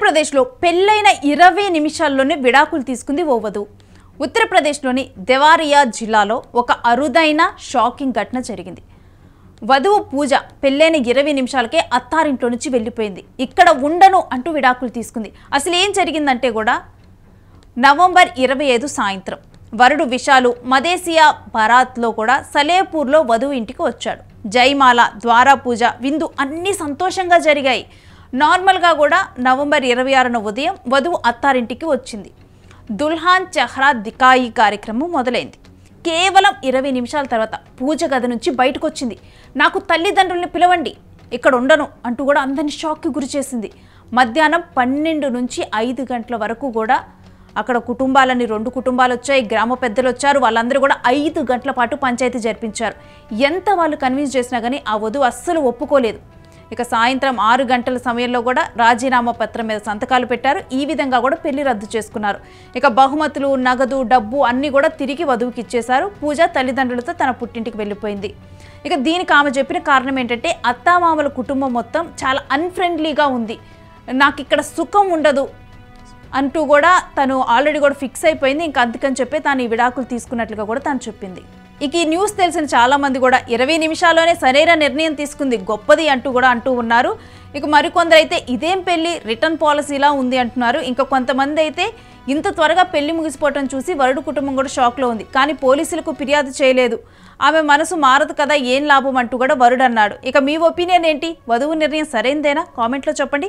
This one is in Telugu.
ఉత్తరప్రదేశ్లో పెళ్లైన 20 నిమిషాల్లోనే విడాకులు తీసుకుంది ఓ వధువు. ఉత్తరప్రదేశ్లోని దేవారియా జిల్లాలో ఒక అరుదైన షాకింగ్ ఘటన జరిగింది. వధువు పూజ పెళ్లైన 20 నిమిషాలకే అత్తారింట్లో నుంచి వెళ్ళిపోయింది. ఇక్కడ ఉండను అంటూ విడాకులు తీసుకుంది. అసలు ఏం జరిగిందంటే కూడా నవంబర్ 25 సాయంత్రం వరుడు విశాలు మదేసియా బరాత్లో కూడా సలేపూర్లో వధువు ఇంటికి వచ్చాడు. జైమాల, ద్వారా పూజ, విందు అన్నీ సంతోషంగా జరిగాయి. నార్మల్గా కూడా నవంబర్ 26న ఉదయం వధువు అత్తారింటికి వచ్చింది. దుల్హాన్ చెహ్రా దికాయి కార్యక్రమం మొదలైంది. కేవలం 20 నిమిషాల తర్వాత పూజ గది నుంచి బయటకు వచ్చింది. నాకు తల్లిదండ్రుల్ని పిలవండి, ఇక్కడ ఉండను అంటూ కూడా అందరినీ షాక్కి గురి చేసింది. మధ్యాహ్నం 12 నుంచి 5 గంటల వరకు కూడా అక్కడ కుటుంబాలని 2 కుటుంబాలు వచ్చాయి, గ్రామ పెద్దలు వచ్చారు. వాళ్ళందరూ కూడా 5 గంటల పాటు పంచాయతీ జరిపించారు. ఎంత వాళ్ళు కన్విన్స్ చేసినా కానీ ఆ వధువు అస్సలు ఒప్పుకోలేదు. ఇక సాయంత్రం 6 గంటల సమయంలో కూడా రాజీనామా పత్రం మీద సంతకాలు పెట్టారు. ఈ విధంగా కూడా పెళ్లి రద్దు చేసుకున్నారు. ఇక బహుమతులు, నగదు, డబ్బు అన్నీ కూడా తిరిగి వధువుకి ఇచ్చేశారు. పూజ తల్లిదండ్రులతో తన పుట్టింటికి వెళ్ళిపోయింది. ఇక దీనికి ఆమె చెప్పిన కారణం ఏంటంటే అత్తామామల కుటుంబం మొత్తం చాలా అన్ఫ్రెండ్లీగా ఉంది, నాకు ఇక్కడ సుఖం ఉండదు అంటూ కూడా తను ఆల్రెడీ కూడా ఫిక్స్ అయిపోయింది. ఇంకా అందుకని చెప్పి తాను ఈ విడాకులు తీసుకున్నట్లుగా కూడా తను చెప్పింది. ఇక ఈ న్యూస్ తెలిసిన చాలామంది కూడా 20 నిమిషాల్లోనే సరైన నిర్ణయం తీసుకుంది, గొప్పది అంటూ కూడా అంటూ ఉన్నారు. ఇక మరికొందరు అయితే ఇదేం పెళ్లి, రిటర్న్ పాలసీలా ఉంది అంటున్నారు. ఇంకా కొంతమంది అయితే ఇంత త్వరగా పెళ్లి ముగిసిపోవటం చూసి వరుడు కుటుంబం కూడా షాక్లో ఉంది. కానీ పోలీసులకు ఫిర్యాదు చేయలేదు, ఆమె మనసు మారదు కదా, ఏం లాభం అంటూ కూడా వరుడు అన్నాడు. ఇక మీ ఒపీనియన్ ఏంటి? వధువు నిర్ణయం సరైనదేనా? కామెంట్లో చెప్పండి.